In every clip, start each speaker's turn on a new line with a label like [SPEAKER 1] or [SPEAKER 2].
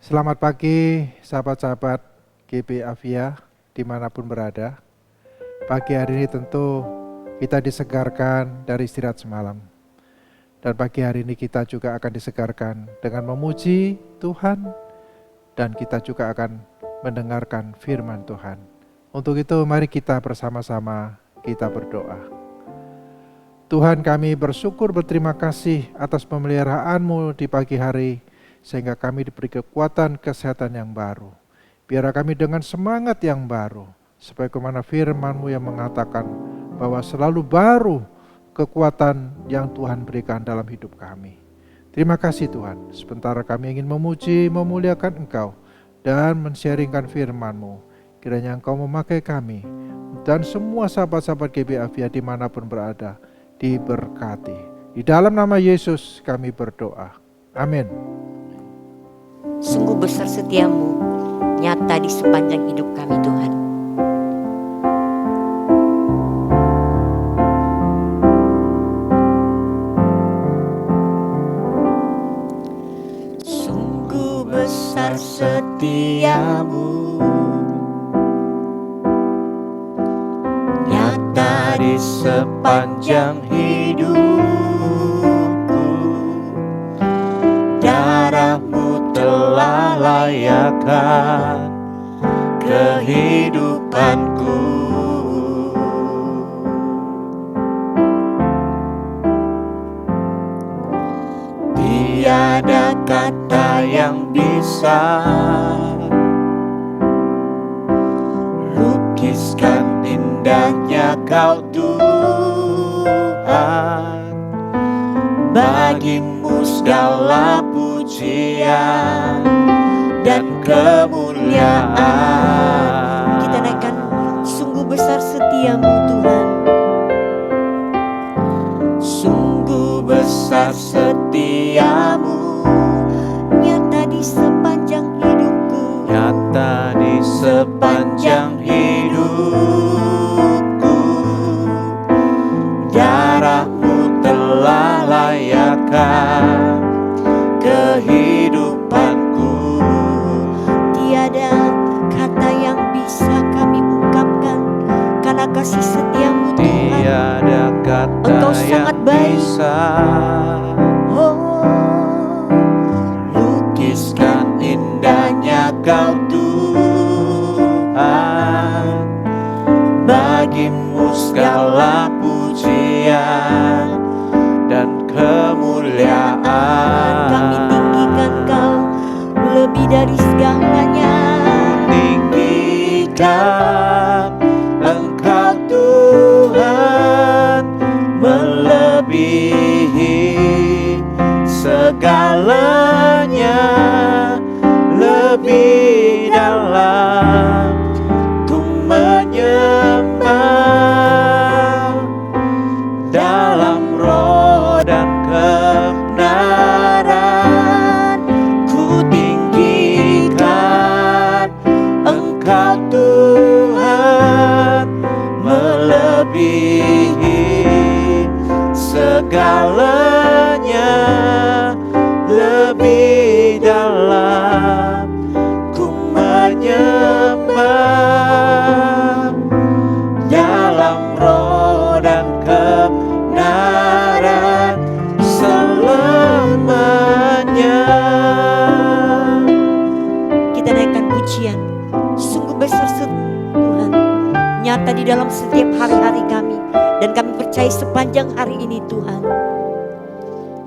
[SPEAKER 1] Selamat pagi sahabat-sahabat GB Avia dimanapun berada. Pagi hari ini tentu kita disegarkan dari istirahat semalam. Dan pagi hari ini kita juga akan disegarkan dengan memuji Tuhan. Dan kita juga akan mendengarkan firman Tuhan. Untuk itu mari kita bersama-sama kita berdoa. Tuhan, kami bersyukur berterima kasih atas pemeliharaan-Mu di pagi hari, sehingga kami diberi kekuatan kesehatan yang baru. Biar kami dengan semangat yang baru, sebagaimana firman-Mu yang mengatakan bahwa selalu baru kekuatan yang Tuhan berikan dalam hidup kami. Terima kasih Tuhan, sementara kami ingin memuji, memuliakan Engkau, dan men-sharingkan firman-Mu. Kiranya Engkau memakai kami, dan semua sahabat-sahabat GB Avia dimanapun berada, diberkati. Di dalam nama Yesus kami berdoa. Amin.
[SPEAKER 2] Sungguh besar setiamu, nyata di sepanjang hidup kami Tuhan. Sungguh besar setiamu, nyata di sepanjang hidupku. Darah-Mu telah layakkan kehidupanku. Tiada kata yang bisa lukiskan indahnya Kau Tuhan. Bagimu segala pujian dan kemuliaan. Kita naikkan, sungguh besar setiamu Tuhan. Sungguh besar setiamu, nyata di sepanjang hidupku. Nyata di sepanjang hidupku. Darah-Mu telah layakkan kehidupanku. Tiada kata yang bisa kami ungkapkan karena kasih setiamu Tuhan. Tiada kata Engkau sangat baik. Lukiskan indahnya Kau Tuhan. Bagimu segala pujian dan kemuliaan. Kami tinggikan Kau lebih dari segalanya. Tinggikan Engkau Tuhan, melebihi segalanya. Lebih dalam ku menyembah, dalam roh dan kebenaran ku tinggikan Engkau Tuhan, melebihi segalanya. Lebih dalam ku menyembah, dalam roh dan kebenaran selamanya. Kita naikkan pujian, sungguh besar Tuhan, nyata di dalam setiap hari-hari kami, dan kami percaya sepanjang hari ini Tuhan.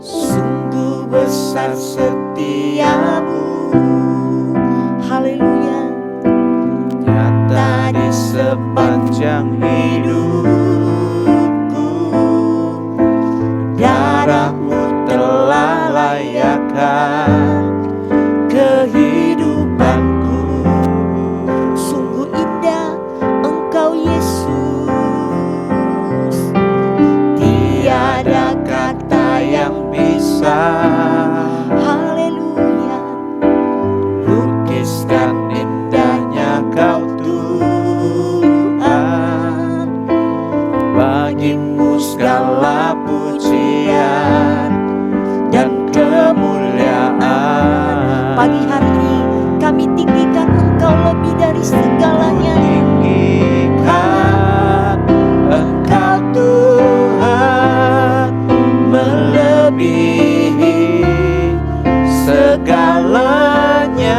[SPEAKER 2] Sungguh besar setiamu, haleluya, nyata di sepanjang hidupku. Darah-Mu telah layakkan kehidupanku. Sungguh indah Engkau Yesus, tiada kata yang bisa haleluya lukiskan indahnya Kau Tuhan. kami tinggikan Engkau lebih dari segalanya.
[SPEAKER 3] Tinggikan Engkau Tuhan, melebihi segalanya,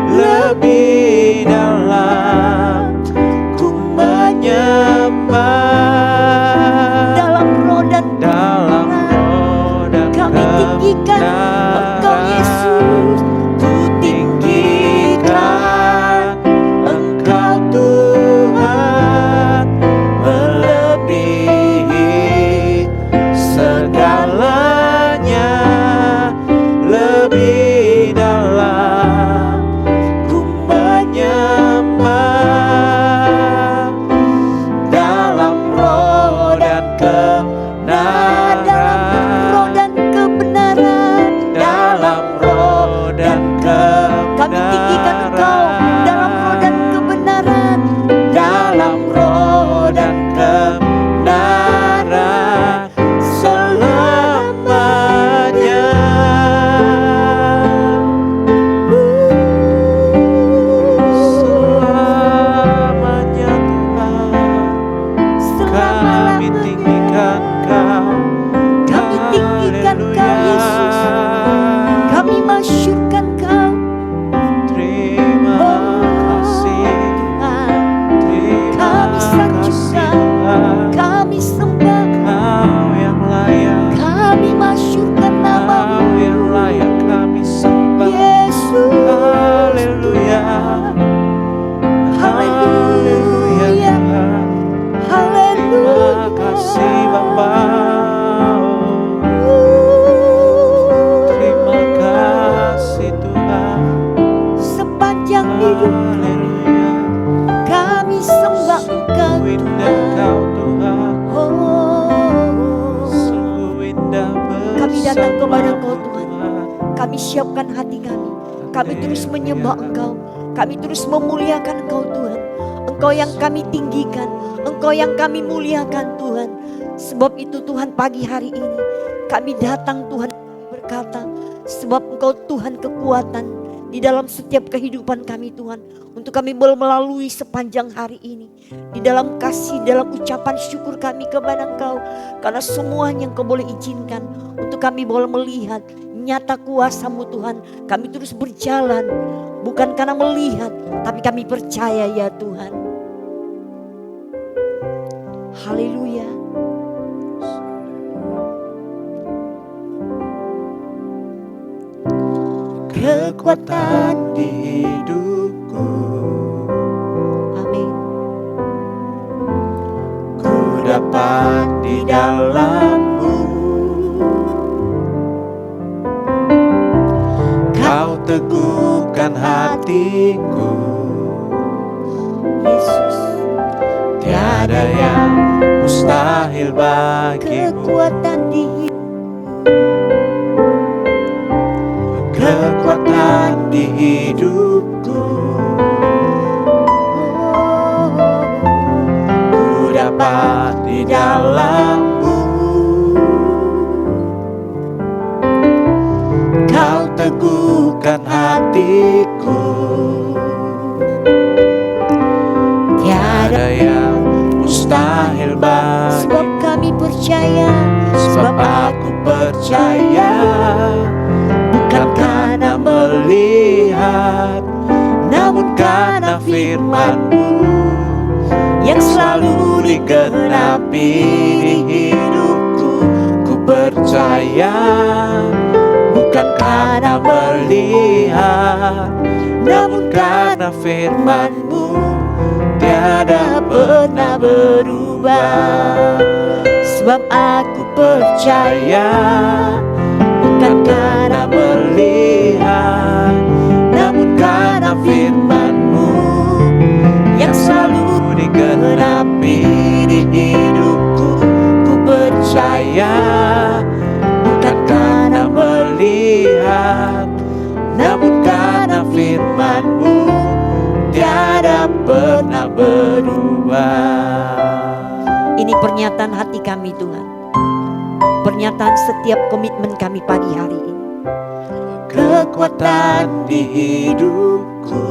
[SPEAKER 3] lebih dalam ku menyembah.
[SPEAKER 2] Dalam roh dan
[SPEAKER 3] Dalam roh dan
[SPEAKER 2] kami tinggikan Engkau Yesus.
[SPEAKER 3] ku tinggikan Engkau Tuhan, melebihi segalanya, lebih dalam ku menyembah. Dalam roh dan
[SPEAKER 2] Roh dan kebenaran.
[SPEAKER 3] dalam roh dan
[SPEAKER 2] Kami tinggikan Engkau dalam roh dan kebenaran.
[SPEAKER 3] dalam roh dan kebenaran selamanya. Selamanya Tuhan, kami tinggikan Kau.
[SPEAKER 2] Kami tinggikan Kau Yesus. Kami masyurkan Kau.
[SPEAKER 3] Terima kasih,
[SPEAKER 2] Tuhan.
[SPEAKER 3] terima
[SPEAKER 2] Kami sanjungkan,
[SPEAKER 3] kasih,
[SPEAKER 2] kami sembah,
[SPEAKER 3] Kau yang layak,
[SPEAKER 2] kami masyurkan nama
[SPEAKER 3] Kau yang layak kami sembah.
[SPEAKER 2] Yesus.
[SPEAKER 3] Haleluya, haleluya Tuhan. Terima kasih Bapa. Terima kasih Tuhan.
[SPEAKER 2] Sepanjang hidup
[SPEAKER 3] Haleluya.
[SPEAKER 2] kami sembah Engkau
[SPEAKER 3] Sungguh indah Kau Tuhan,
[SPEAKER 2] Oh,
[SPEAKER 3] sungguh indah
[SPEAKER 2] kami datang kepada Engkau
[SPEAKER 3] bersamamu,
[SPEAKER 2] Tuhan.
[SPEAKER 3] Tuhan.
[SPEAKER 2] Kami siapkan hati kami. Kami terus menyembah Engkau. Kami terus memuliakan Engkau Tuhan. Engkau yang kami tinggikan. Engkau yang kami muliakan Tuhan. Sebab itu Tuhan, pagi hari ini kami datang Tuhan berkata, sebab Engkau Tuhan kekuatan di dalam setiap kehidupan kami Tuhan. Untuk kami boleh melalui sepanjang hari ini. Di dalam kasih, dalam ucapan syukur kami kepada Engkau. Karena semuanya Engkau boleh izinkan. Untuk kami boleh melihat nyata kuasa-Mu Tuhan. Kami terus berjalan. Bukan karena melihat, tapi kami percaya ya Tuhan. Haleluya.
[SPEAKER 3] Kekuatan di hidupku,
[SPEAKER 2] Amin.
[SPEAKER 3] ku dapat di dalam-Mu. Kau teguhkan hatiku,
[SPEAKER 2] Yesus.
[SPEAKER 3] tiada yang mustahil bagimu.
[SPEAKER 2] Kekuatan di hidup.
[SPEAKER 3] Kekuatan di hidupku, ku dapat di dalam-Mu. Kau teguhkan hatiku, tiada yang mustahil
[SPEAKER 2] Sebab
[SPEAKER 3] bagimu.
[SPEAKER 2] kami percaya.
[SPEAKER 3] Sebab aku percaya, bukan karena melihat, namun karena firman-Mu yang selalu digenapi di hidupku. Ku percaya, bukan karena melihat, namun karena firman-Mu tiada pernah berubah. Sebab aku percaya, bukan karena melihat, namun karena firman-Mu yang selalu digenapi di hidupku. Ku percaya, bukan karena melihat, namun karena firman-Mu tiada pernah berubah.
[SPEAKER 2] Ini pernyataan hati kami Tuhan. Pernyataan setiap komitmen kami pagi hari ini.
[SPEAKER 3] kekuatan di hidupku.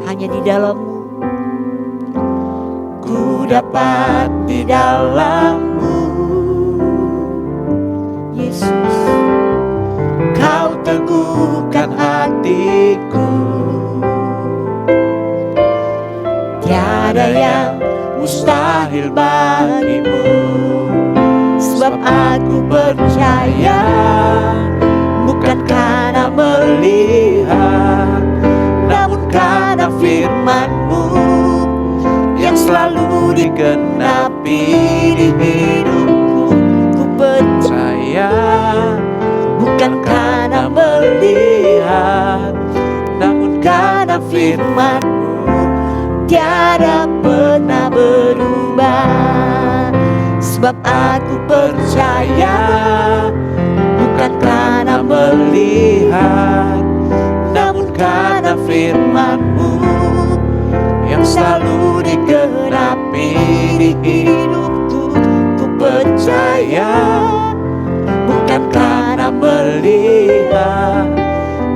[SPEAKER 2] Hanya di dalam-Mu
[SPEAKER 3] Ku dapat di dalam-Mu.
[SPEAKER 2] Yesus.
[SPEAKER 3] Kau teguhkan hatiku. Tiada yang mustahil bagimu. Sebab aku percaya, bukan karena melihat, namun karena firman-Mu yang selalu digenapi di hidupku. Ku percaya, bukan karena melihat, namun karena firman-Mu tiada pernah berubah. Sebab aku percaya, bukan karena melihat, namun karena firman-Mu yang selalu digenapi di hidupku. Ku percaya, bukan karena melihat,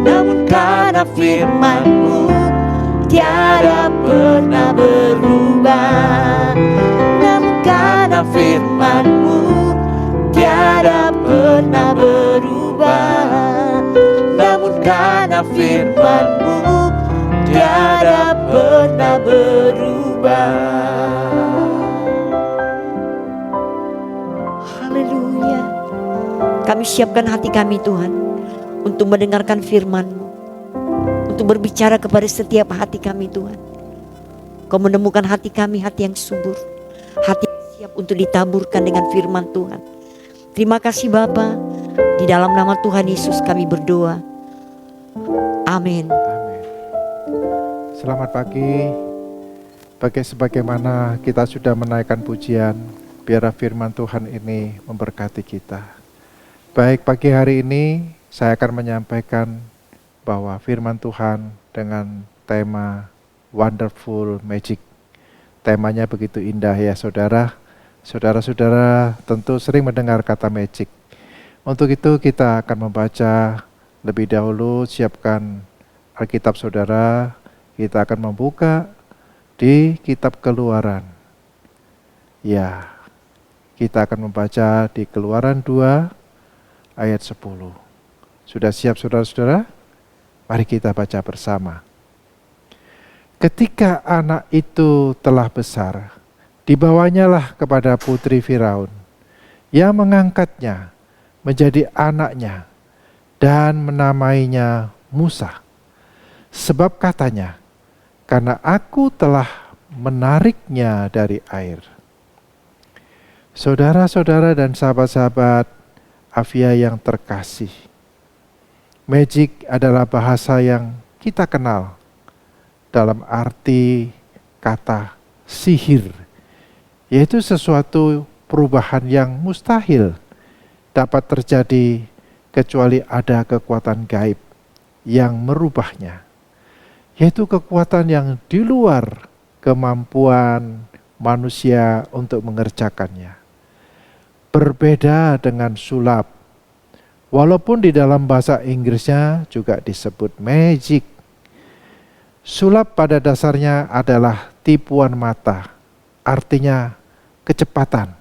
[SPEAKER 3] namun karena firman-Mu tiada pernah berubah. Namun karena firman-Mu tiada pernah berubah. Namun karena firman-Mu tiada pernah berubah.
[SPEAKER 2] Haleluya. Kami siapkan hati kami Tuhan untuk mendengarkan firman-Mu, untuk berbicara kepada setiap hati kami Tuhan. Kau menemukan hati kami hati yang subur, hati yang siap untuk ditaburkan dengan firman Tuhan. Terima kasih Bapa, di dalam nama Tuhan Yesus kami berdoa. Amin.
[SPEAKER 1] Amin. Selamat pagi. Sebagaimana kita sudah menaikkan pujian, biarlah firman Tuhan ini memberkati kita. Baik, pagi hari ini saya akan menyampaikan bahwa firman Tuhan dengan tema Wonderful Magic. Temanya begitu indah ya saudara. Saudara-saudara tentu sering mendengar kata magic. Untuk itu kita akan membaca lebih dahulu, siapkan Alkitab saudara. Kita akan membuka di kitab Keluaran. Ya, kita akan membaca di Keluaran 2 ayat 10. Sudah siap saudara-saudara? Mari kita baca bersama. Ketika anak itu telah besar, dibawanyalah kepada putri Firaun, yang mengangkatnya menjadi anaknya dan menamainya Musa. Sebab katanya, karena aku telah menariknya dari air. Saudara-saudara dan sahabat-sahabat Afia yang terkasih, magic adalah bahasa yang kita kenal dalam arti kata sihir, yaitu sesuatu perubahan yang mustahil dapat terjadi kecuali ada kekuatan gaib yang merubahnya, yaitu kekuatan yang di luar kemampuan manusia untuk mengerjakannya. Berbeda dengan sulap, walaupun di dalam bahasa Inggrisnya juga disebut magic. Sulap pada dasarnya adalah tipuan mata, artinya kecepatan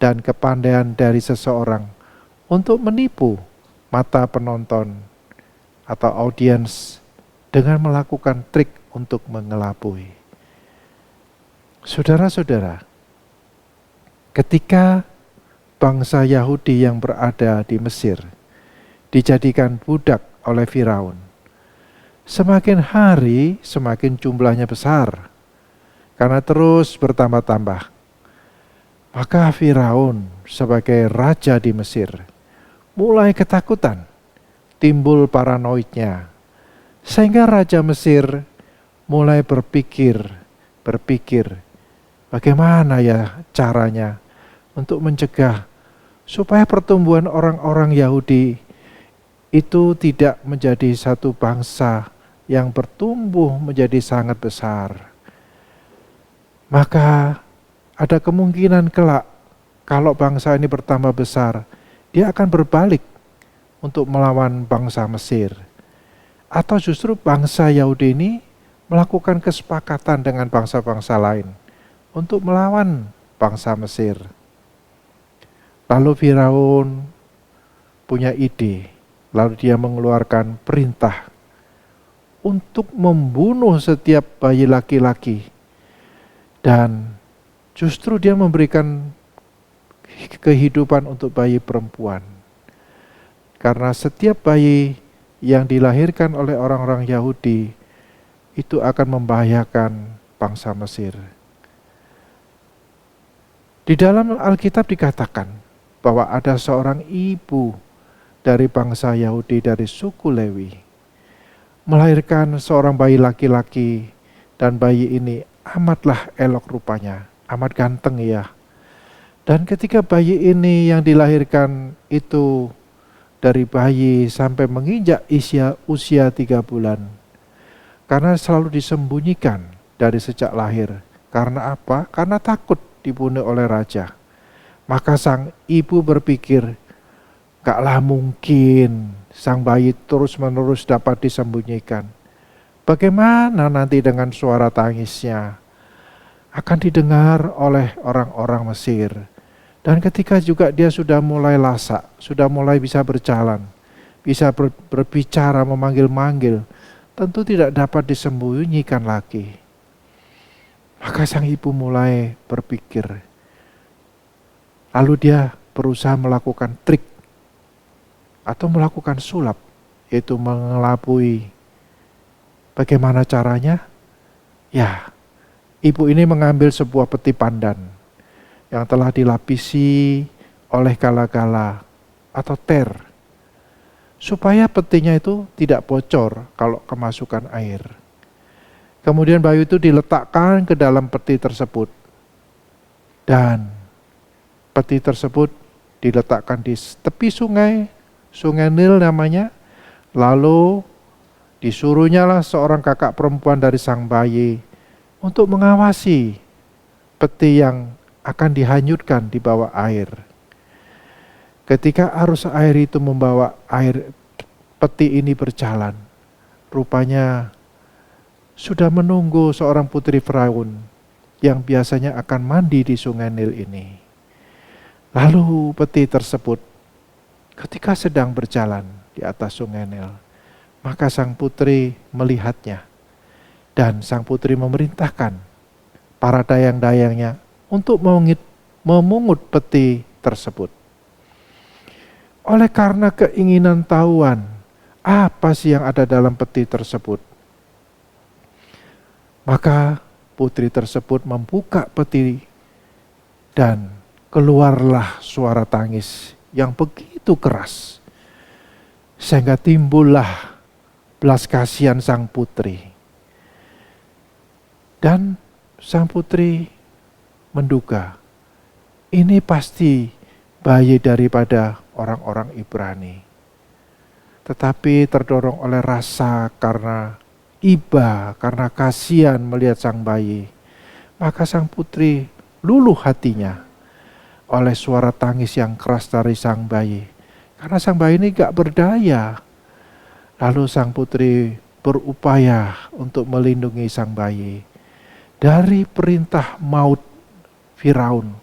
[SPEAKER 1] dan kepandaian dari seseorang untuk menipu mata penonton atau audiens dengan melakukan trik untuk mengelabui. Saudara-saudara, ketika bangsa Yahudi yang berada di Mesir dijadikan budak oleh Firaun, semakin hari semakin jumlahnya besar karena terus bertambah-tambah. Maka Firaun sebagai raja di Mesir mulai ketakutan, timbul paranoidnya, sehingga Raja Mesir mulai berpikir bagaimana ya caranya untuk mencegah supaya pertumbuhan orang-orang Yahudi itu tidak menjadi satu bangsa yang bertumbuh menjadi sangat besar. Maka ada kemungkinan kelak kalau bangsa ini bertambah besar, dia akan berbalik untuk melawan bangsa Mesir. Atau justru bangsa Yahudi ini melakukan kesepakatan dengan bangsa-bangsa lain untuk melawan bangsa Mesir. Lalu Firaun punya ide, lalu dia mengeluarkan perintah untuk membunuh setiap bayi laki-laki. Dan justru dia memberikan kehidupan untuk bayi perempuan. Karena setiap bayi yang dilahirkan oleh orang-orang Yahudi itu akan membahayakan bangsa Mesir. Di dalam Alkitab dikatakan bahwa ada seorang ibu dari bangsa Yahudi dari suku Lewi melahirkan seorang bayi laki-laki, dan bayi ini amatlah elok rupanya, amat ganteng ya. Dan ketika bayi ini yang dilahirkan itu dari bayi sampai menginjak usia 3 bulan, karena selalu disembunyikan dari sejak lahir. Karena apa? Karena takut dibunuh oleh raja. Maka sang ibu berpikir, gaklah mungkin sang bayi terus-menerus dapat disembunyikan. Bagaimana nanti dengan suara tangisnya akan didengar oleh orang-orang Mesir. Dan ketika juga dia sudah mulai lasak, sudah mulai bisa berjalan, bisa berbicara, memanggil-manggil, tentu tidak dapat disembunyikan lagi. Maka sang ibu mulai berpikir. Lalu dia berusaha melakukan trik atau melakukan sulap, yaitu mengelabui. Bagaimana caranya? Ya, ibu ini mengambil sebuah peti pandan yang telah dilapisi oleh gala-gala atau ter, supaya petinya itu tidak bocor kalau kemasukan air. Kemudian bayi itu diletakkan ke dalam peti tersebut, dan peti tersebut diletakkan di tepi sungai Nil namanya. Lalu disuruhnyalah seorang kakak perempuan dari sang bayi untuk mengawasi peti yang akan dihanyutkan di bawah air. Ketika arus air itu membawa air peti ini berjalan, rupanya sudah menunggu seorang putri Firaun yang biasanya akan mandi di sungai Nil ini. Lalu peti tersebut ketika sedang berjalan di atas sungai Nil, maka sang putri melihatnya, dan sang putri memerintahkan para dayang-dayangnya untuk memungut peti tersebut. Oleh karena keinginan tahuan apa sih yang ada dalam peti tersebut, maka putri tersebut membuka peti dan keluarlah suara tangis yang begitu keras, sehingga timbullah belas kasihan sang putri. Dan sang putri menduga ini pasti bayi daripada orang-orang Ibrani. Tetapi terdorong oleh rasa karena iba, karena kasihan melihat sang bayi, maka sang putri luluh hatinya oleh suara tangis yang keras dari sang bayi. Karena sang bayi ini gak berdaya. Lalu sang putri berupaya untuk melindungi sang bayi dari perintah maut Firaun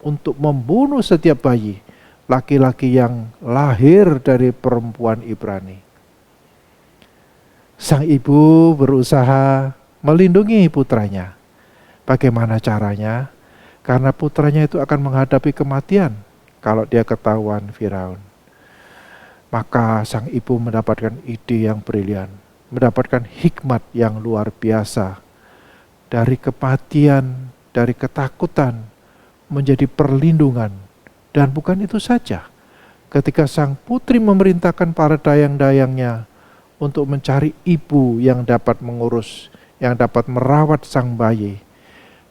[SPEAKER 1] untuk membunuh setiap bayi laki-laki yang lahir dari perempuan Ibrani. Sang ibu berusaha melindungi putranya. Bagaimana caranya? Karena putranya itu akan menghadapi kematian kalau dia ketahuan Firaun. Maka sang ibu mendapatkan ide yang brilian, mendapatkan hikmat yang luar biasa. Dari kematian, dari ketakutan, menjadi perlindungan. Dan bukan itu saja, ketika sang putri memerintahkan para dayang-dayangnya untuk mencari ibu yang dapat mengurus, yang dapat merawat sang bayi,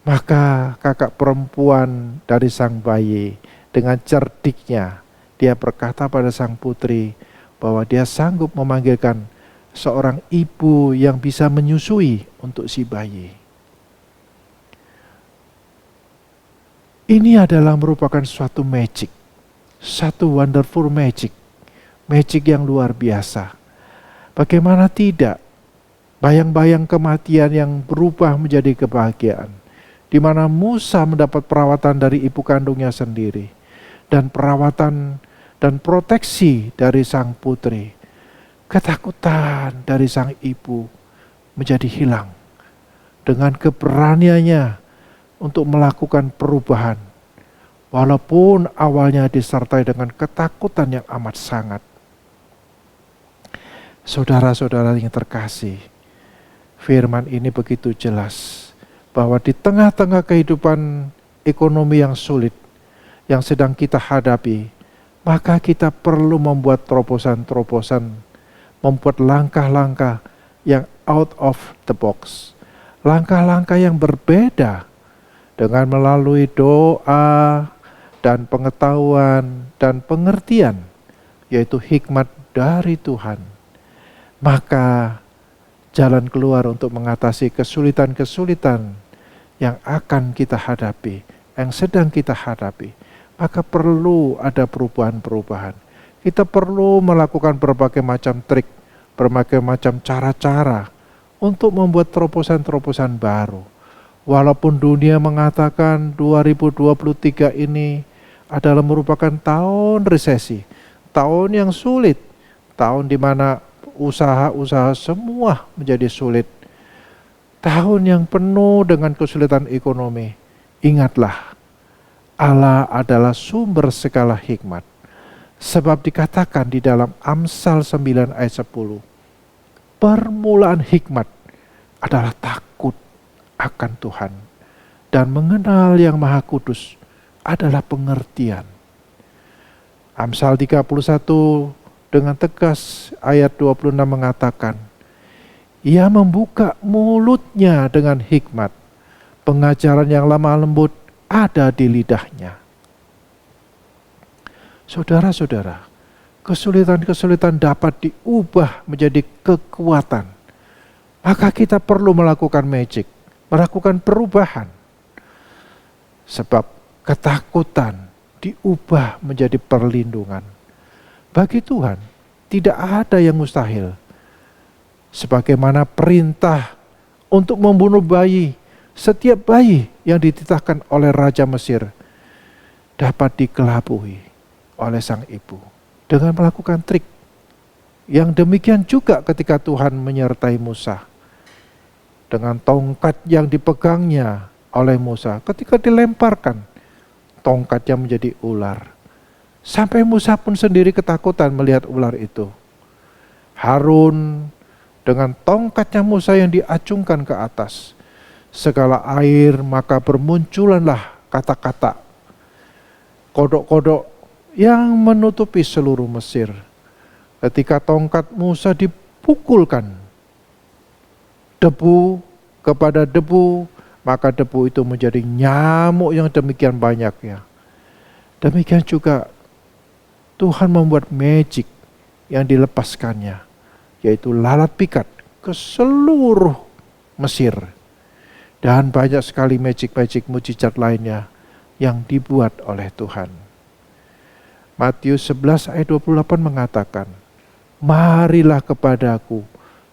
[SPEAKER 1] maka kakak perempuan dari sang bayi dengan cerdiknya, dia berkata pada sang putri bahwa dia sanggup memanggilkan seorang ibu yang bisa menyusui untuk si bayi. Ini adalah merupakan suatu magic, satu wonderful magic, magic yang luar biasa. Bagaimana tidak? Bayang-bayang kematian yang berubah menjadi kebahagiaan. Di mana Musa mendapat perawatan dari ibu kandungnya sendiri. Dan perawatan dan proteksi dari sang putri. Ketakutan dari sang ibu menjadi hilang. Dengan keberaniannya untuk melakukan perubahan. Walaupun awalnya disertai dengan ketakutan yang amat sangat. Saudara-saudara yang terkasih, firman ini begitu jelas bahwa di tengah-tengah kehidupan ekonomi yang sulit yang sedang kita hadapi, maka kita perlu membuat terobosan-terobosan, membuat langkah-langkah yang out of the box, langkah-langkah yang berbeda dengan melalui doa dan pengetahuan dan pengertian, yaitu hikmat dari Tuhan. Maka jalan keluar untuk mengatasi kesulitan-kesulitan yang akan kita hadapi, yang sedang kita hadapi, maka perlu ada perubahan-perubahan. Kita perlu melakukan berbagai macam trik, berbagai macam cara-cara untuk membuat terobosan-terobosan baru. Walaupun dunia mengatakan 2023 ini adalah merupakan tahun resesi, tahun yang sulit, tahun di mana usaha-usaha semua menjadi sulit. Tahun yang penuh dengan kesulitan ekonomi. Ingatlah, Allah adalah sumber segala hikmat. Sebab dikatakan di dalam Amsal 9 ayat 10, permulaan hikmat adalah takut akan Tuhan. Dan mengenal yang Maha Kudus adalah pengertian. Amsal 31 dengan tegas ayat 26 mengatakan, ia membuka mulutnya dengan hikmat, pengajaran yang lemah lembut ada di lidahnya. Saudara-saudara, kesulitan-kesulitan dapat diubah menjadi kekuatan. Maka kita perlu melakukan magic, melakukan perubahan. Sebab ketakutan diubah menjadi perlindungan. Bagi Tuhan, tidak ada yang mustahil. Sebagaimana perintah untuk membunuh bayi, setiap bayi yang dititahkan oleh Raja Mesir dapat dikelabui oleh sang ibu dengan melakukan trik. Yang demikian juga ketika Tuhan menyertai Musa dengan tongkat yang dipegangnya oleh Musa, ketika dilemparkan tongkatnya menjadi ular. Sampai Musa pun sendiri ketakutan melihat ular itu. Harun dengan tongkatnya Musa yang diacungkan ke atas, segala air, maka bermunculanlah kata-kata, kodok-kodok yang menutupi seluruh Mesir. Ketika tongkat Musa dipukulkan debu kepada debu, maka debu itu menjadi nyamuk yang demikian banyaknya. Demikian juga Tuhan membuat magic yang dilepaskannya, yaitu lalat pikat ke seluruh Mesir. Dan banyak sekali magic-magic mujizat lainnya yang dibuat oleh Tuhan. Matius 11 ayat 28 mengatakan, marilah kepadaku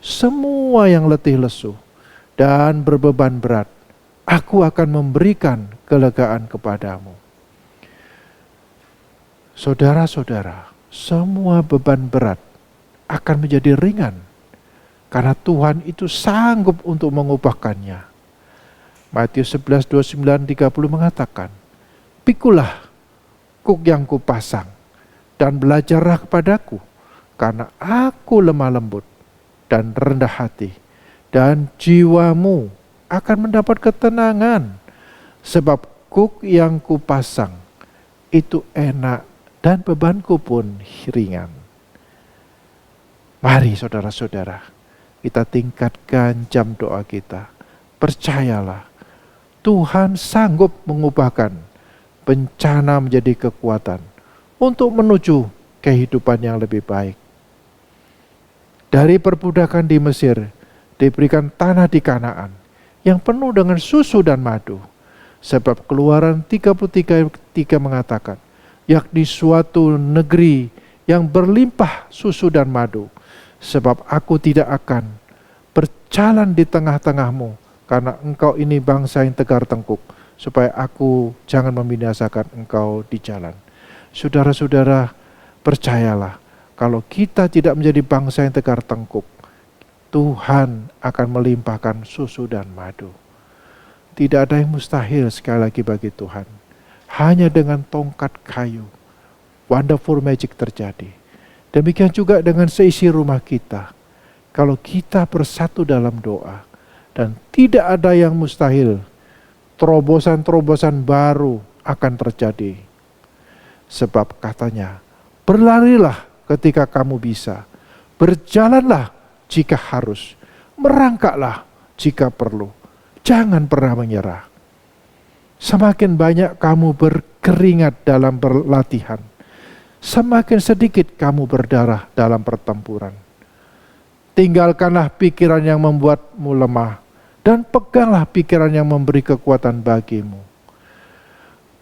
[SPEAKER 1] semua yang letih lesu dan berbeban berat, aku akan memberikan kelegaan kepadamu. Saudara-saudara, semua beban berat akan menjadi ringan karena Tuhan itu sanggup untuk mengubahkannya. Matius 11, 29, 30 mengatakan, pikulah kuk yang kupasang dan belajarlah kepadaku, karena aku lemah lembut dan rendah hati, dan jiwamu akan mendapat ketenangan, sebab kuk yang kupasang itu enak dan bebanku pun ringan. Mari saudara-saudara, kita tingkatkan jam doa kita. Percayalah, Tuhan sanggup mengubahkan bencana menjadi kekuatan untuk menuju kehidupan yang lebih baik. Dari perbudakan di Mesir, diberikan tanah di Kanaan yang penuh dengan susu dan madu. Sebab Keluaran 33 mengatakan, yakni suatu negeri yang berlimpah susu dan madu. Sebab aku tidak akan berjalan di tengah-tengahmu, karena engkau ini bangsa yang tegar tengkuk, supaya aku jangan membinasakan engkau di jalan. Saudara-saudara, percayalah, kalau kita tidak menjadi bangsa yang tegar tengkuk, Tuhan akan melimpahkan susu dan madu. Tidak ada yang mustahil sekali lagi bagi Tuhan. Hanya dengan tongkat kayu, wonderful magic terjadi. Demikian juga dengan seisi rumah kita. Kalau kita bersatu dalam doa, dan tidak ada yang mustahil, terobosan-terobosan baru akan terjadi. Sebab katanya, berlarilah ketika kamu bisa, berjalanlah jika harus, merangkaklah jika perlu, jangan pernah menyerah. Semakin banyak kamu berkeringat dalam berlatihan, semakin sedikit kamu berdarah dalam pertempuran. Tinggalkanlah pikiran yang membuatmu lemah, dan peganglah pikiran yang memberi kekuatan bagimu.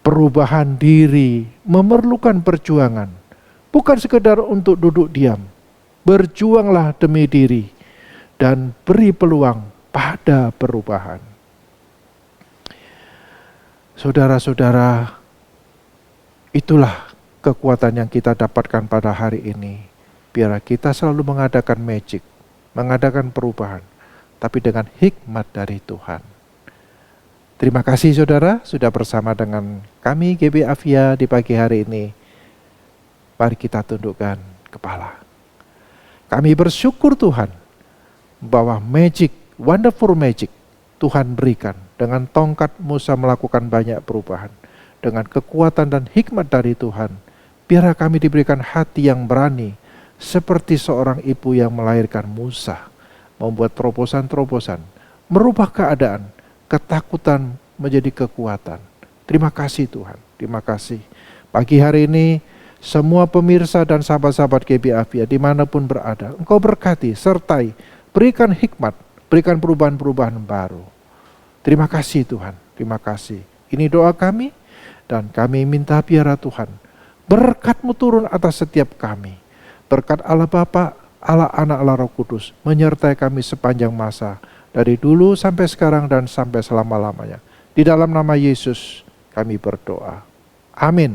[SPEAKER 1] Perubahan diri memerlukan perjuangan, bukan sekedar untuk duduk diam. Berjuanglah demi diri, dan beri peluang pada perubahan. Saudara-saudara, itulah kekuatan yang kita dapatkan pada hari ini. Biar kita selalu mengadakan magic, mengadakan perubahan, tapi dengan hikmat dari Tuhan. Terima kasih saudara sudah bersama dengan kami GB Avia di pagi hari ini. Mari kita tundukkan kepala. Kami bersyukur Tuhan bahwa magic, wonderful magic Tuhan berikan. Dengan tongkat Musa melakukan banyak perubahan. Dengan kekuatan dan hikmat dari Tuhan, biarlah kami diberikan hati yang berani, seperti seorang ibu yang melahirkan Musa, membuat terobosan-terobosan, merubah keadaan, ketakutan menjadi kekuatan. Terima kasih Tuhan, terima kasih. Pagi hari ini, semua pemirsa dan sahabat-sahabat GB Avia dimanapun berada, Engkau berkati, sertai, berikan hikmat, berikan perubahan-perubahan baru. Terima kasih Tuhan, terima kasih. Ini doa kami, dan kami minta biarlah Tuhan, berkat-Mu turun atas setiap kami. Berkat Allah Bapa, Allah Anak, Allah Roh Kudus, menyertai kami sepanjang masa, dari dulu sampai sekarang dan sampai selama-lamanya. Di dalam nama Yesus kami berdoa. Amin.